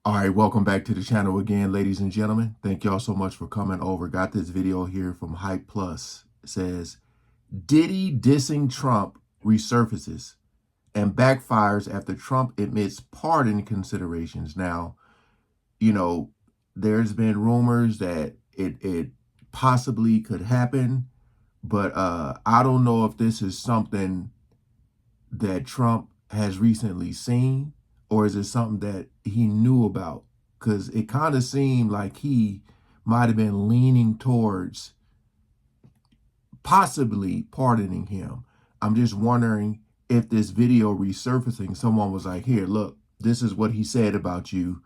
All right, welcome back to the channel again, ladies and gentlemen. Thank y'all so much for coming over. Got this video here from Hype Plus. It says, Diddy dissing Trump resurfaces and backfires after Trump admits pardon considerations. Now, there's been rumors that it possibly could happen, but I don't know if this is something that Trump has recently seen, or is it something that he knew about? Because it kind of seemed like he might have been leaning towards possibly pardoning him. I'm just wondering if this video resurfacing, someone was like, here, look, this is what he said about you.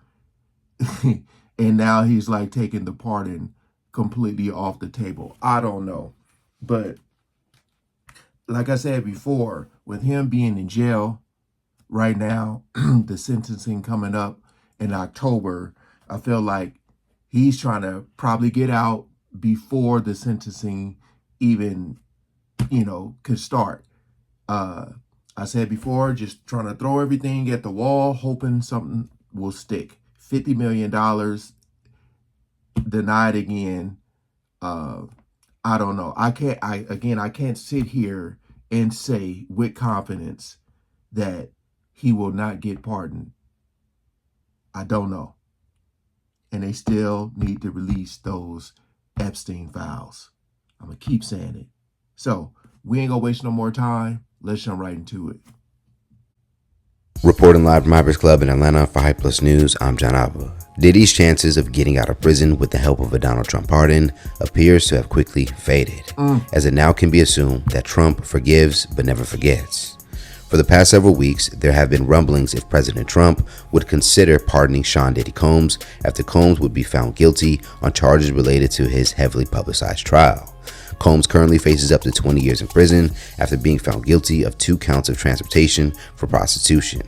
And now he's like taking the pardon completely off the table. I don't know. But like I said before, with him being in jail right now, the sentencing coming up in October, I feel like he's trying to probably get out before the sentencing even, could start. I said before, just trying to throw everything at the wall, hoping something will stick. $50 million denied again. I don't know. I can't sit here and say with confidence that he will not get pardoned. I don't know. And they still need to release those Epstein files. I'm going to keep saying it. So we ain't going to waste no more time. Let's jump right into it. Reporting live from Hyper's Club in Atlanta for Hype Plus News, I'm John Alba. Diddy's chances of getting out of prison with the help of a Donald Trump pardon appears to have quickly faded, as it now can be assumed that Trump forgives but never forgets. For the past several weeks, there have been rumblings if President Trump would consider pardoning Sean Diddy Combs after Combs would be found guilty on charges related to his heavily publicized trial. Combs currently faces up to 20 years in prison after being found guilty of 2 counts of transportation for prostitution.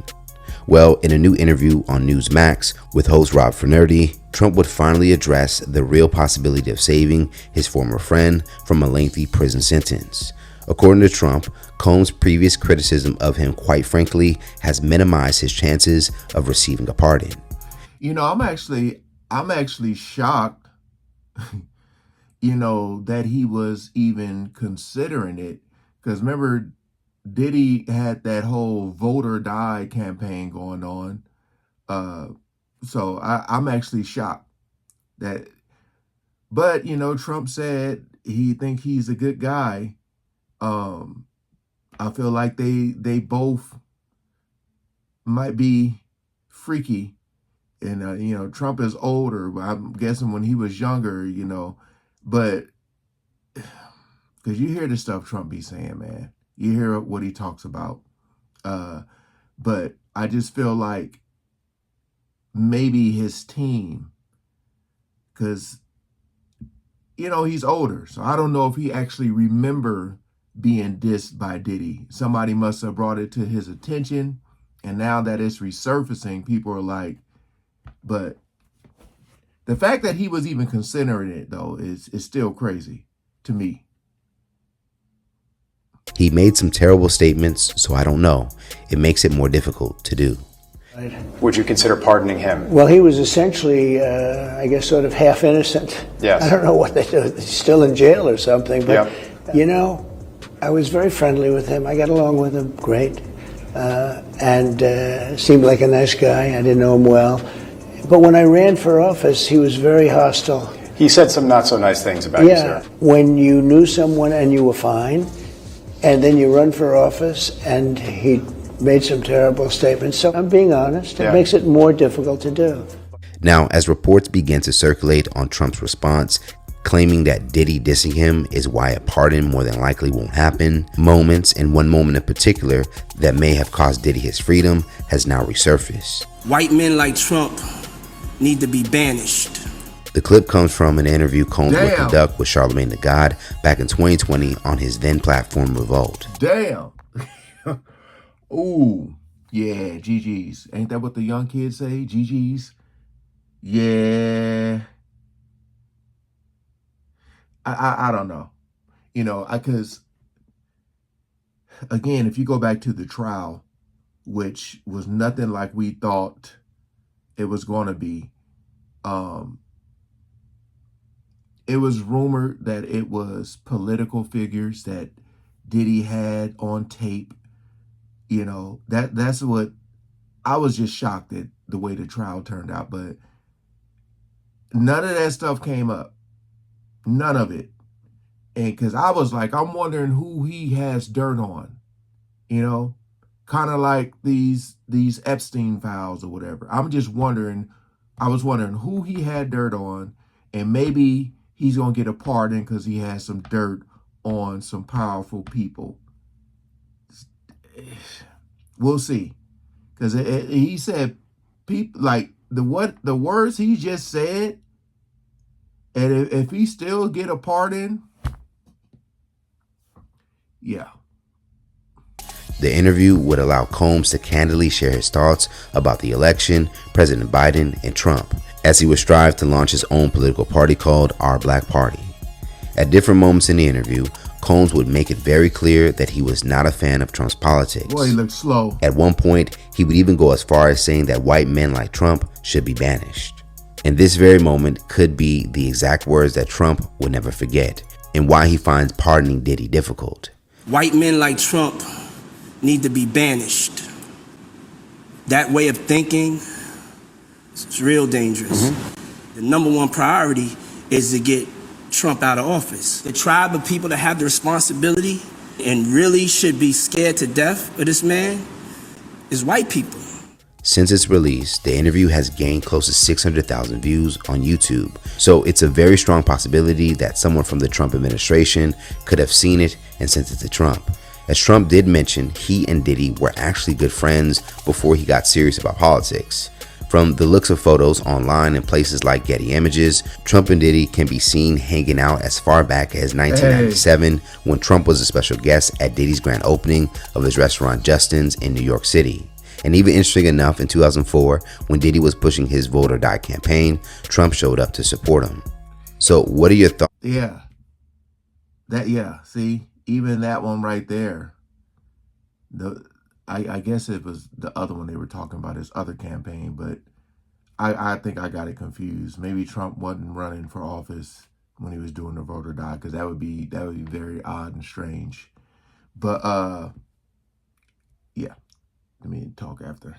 Well, in a new interview on Newsmax with host Rob Fernerdi, Trump would finally address the real possibility of saving his former friend from a lengthy prison sentence. According to Trump, Combs' previous criticism of him, quite frankly, has minimized his chances of receiving a pardon. I'm actually shocked that he was even considering it. Because remember, Diddy had that whole vote or die campaign going on. So I'm actually shocked that, but Trump said he think he's a good guy. I feel like they both might be freaky. And, Trump is older, but I'm guessing when he was younger, but because you hear the stuff Trump be saying, man, you hear what he talks about. But I just feel like maybe his team, because, he's older. So I don't know if he actually remember being dissed by Diddy. Somebody must have brought it to his attention. And now that it's resurfacing, people are like, but the fact that he was even considering it, though, is still crazy to me. He made some terrible statements, so I don't know. It makes it more difficult to do. Would you consider pardoning him? Well, he was essentially, I guess, sort of half innocent. Yes. I don't know what they do. He's still in jail or something. But, Yep. I was very friendly with him. I got along with him great. And seemed like a nice guy. I didn't know him well. But when I ran for office, he was very hostile. He said some not so nice things about you, sir. When you knew someone and you were fine, and then you run for office and he made some terrible statements. So I'm being honest. It makes it more difficult to do. Now, as reports begin to circulate on Trump's response, claiming that Diddy dissing him is why a pardon more than likely won't happen, moments, and one moment in particular that may have cost Diddy his freedom has now resurfaced. White men like Trump need to be banished. The clip comes from an interview Combs would conduct with Charlemagne the God back in 2020 on his then platform Revolt. Damn. Ooh. Yeah, GG's. Ain't that what the young kids say? GG's. Yeah. I don't know. Because, again, if you go back to the trial, which was nothing like we thought it was going to be. Um, it was rumored that it was political figures that Diddy had on tape. You know, that's what I was just shocked at the way the trial turned out, but none of that stuff came up. None of it. And because I was like, I'm wondering who he has dirt on, you know, kind of like these Epstein files or whatever. I was wondering who he had dirt on, and maybe he's going to get a pardon because he has some dirt on some powerful people. We'll see. Because he said people like the words he just said, and if he still get a pardon, yeah. The interview would allow Combs to candidly share his thoughts about the election, President Biden, and Trump, as he would strive to launch his own political party called Our Black Party. At different moments in the interview, Combs would make it very clear that he was not a fan of Trump's politics. Boy, he looked slow. At one point, he would even go as far as saying that white men like Trump should be banished. And this very moment could be the exact words that Trump would never forget, and why he finds pardoning Diddy difficult. White men like Trump need to be banished. That way of thinking is real dangerous. The number one priority is to get Trump out of office. The tribe of people that have the responsibility and really should be scared to death of this man is white people. Since its release, the interview has gained close to 600,000 views on YouTube, so it's a very strong possibility that someone from the Trump administration could have seen it and sent it to Trump. As Trump did mention, he and Diddy were actually good friends before he got serious about politics. From the looks of photos online in places like Getty Images, Trump and Diddy can be seen hanging out as far back as 1997 when Trump was a special guest at Diddy's grand opening of his restaurant Justin's in New York City. And even interesting enough, in 2004, when Diddy was pushing his Vote or Die campaign, Trump showed up to support him. So what are your thoughts? See, even that one right there, I guess it was the other one they were talking about, his other campaign, but I think I got it confused. Maybe Trump wasn't running for office when he was doing the Vote or Die, because that would be very odd and strange. But yeah, let me talk after.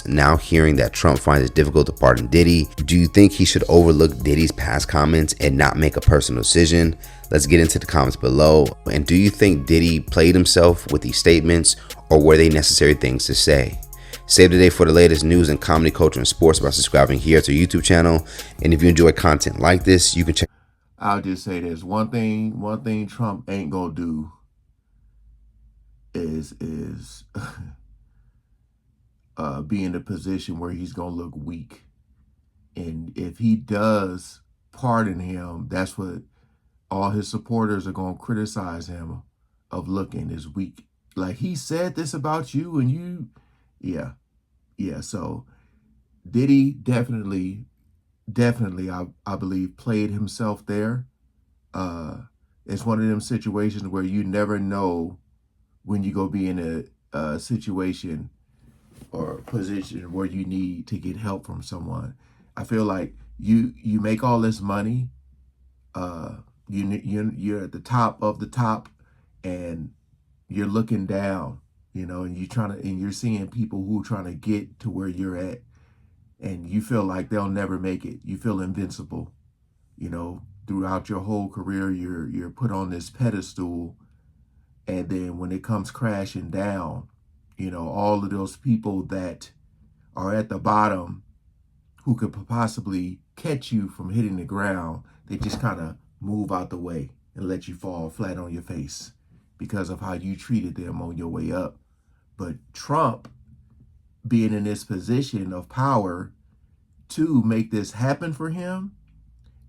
Now hearing that Trump finds it difficult to pardon Diddy, do you think he should overlook Diddy's past comments and not make a personal decision? Let's get into the comments below. And do you think Diddy played himself with these statements, or were they necessary things to say? Save the day for the latest news in comedy, culture, and sports by subscribing here to our YouTube channel. And if you enjoy content like this, you can check. I'll just say this. One thing Trump ain't gonna do is be in a position where he's gonna look weak. And if he does pardon him, that's what all his supporters are gonna criticize him of, looking as weak. Like, he said this about you, and you, yeah. So Diddy definitely, I believe, played himself there. It's one of them situations where you never know when you go be in a situation or a position where you need to get help from someone. I feel like you make all this money, you're at the top of the top, and you're looking down, and you're seeing people who are trying to get to where you're at, and you feel like they'll never make it. You feel invincible, throughout your whole career. You're put on this pedestal, and then when it comes crashing down, all of those people that are at the bottom who could possibly catch you from hitting the ground, they just kind of move out the way and let you fall flat on your face because of how you treated them on your way up. But Trump, being in this position of power to make this happen for him,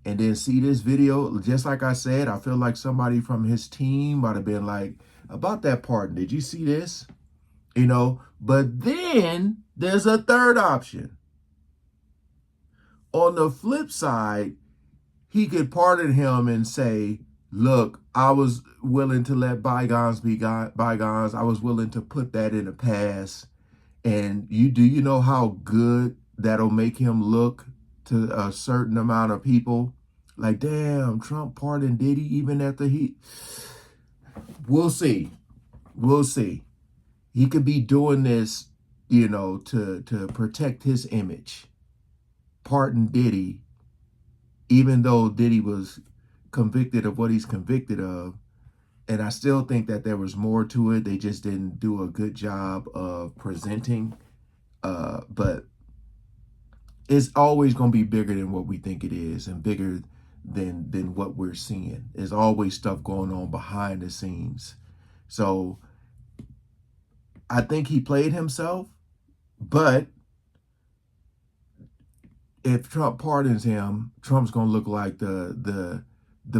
and then see this video, just like I said, I feel like somebody from his team might have been like, about that pardon, did you see this? But then there's a third option. On the flip side, he could pardon him and say, look, I was willing to let bygones be bygones. I was willing to put that in the past. And you know how good that'll make him look to a certain amount of people like, damn, Trump pardoned Diddy even after he... We'll see. We'll see. He could be doing this, you know, to protect his image. Pardon Diddy, even though Diddy was convicted of what he's convicted of. And I still think that there was more to it. They just didn't do a good job of presenting. But it's always going to be bigger than what we think it is, and bigger than what we're seeing. There's always stuff going on behind the scenes. So I think he played himself, but if Trump pardons him, Trump's going to look like the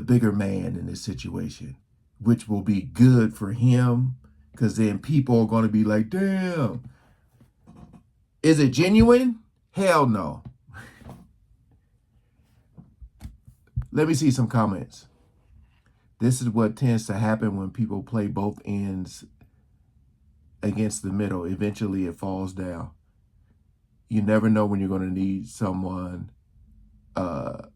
bigger man in this situation, which will be good for him, because then people are going to be like, damn, is it genuine? Hell no. Let me see some comments. This is what tends to happen when people play both ends against the middle. Eventually it falls down. You never know when you're going to need someone. You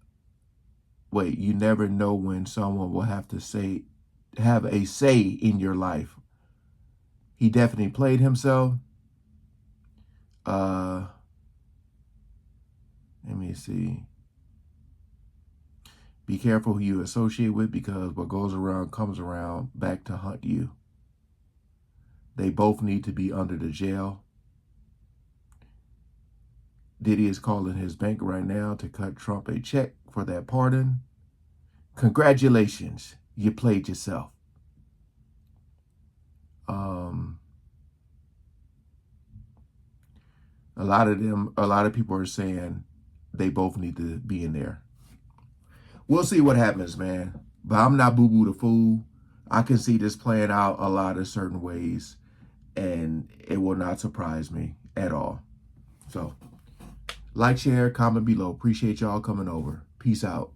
never know when someone will have a say in your life. He definitely played himself. Let me see. Be careful who you associate with, because what goes around comes around back to hunt you. They both need to be under the jail. Diddy is calling his bank right now to cut Trump a check for that pardon. Congratulations, you played yourself. A lot of people are saying they both need to be in there. We'll see what happens, man. But I'm not boo-boo the fool. I can see this playing out a lot of certain ways, and it will not surprise me at all. So, like, share, comment below. Appreciate y'all coming over. Peace out.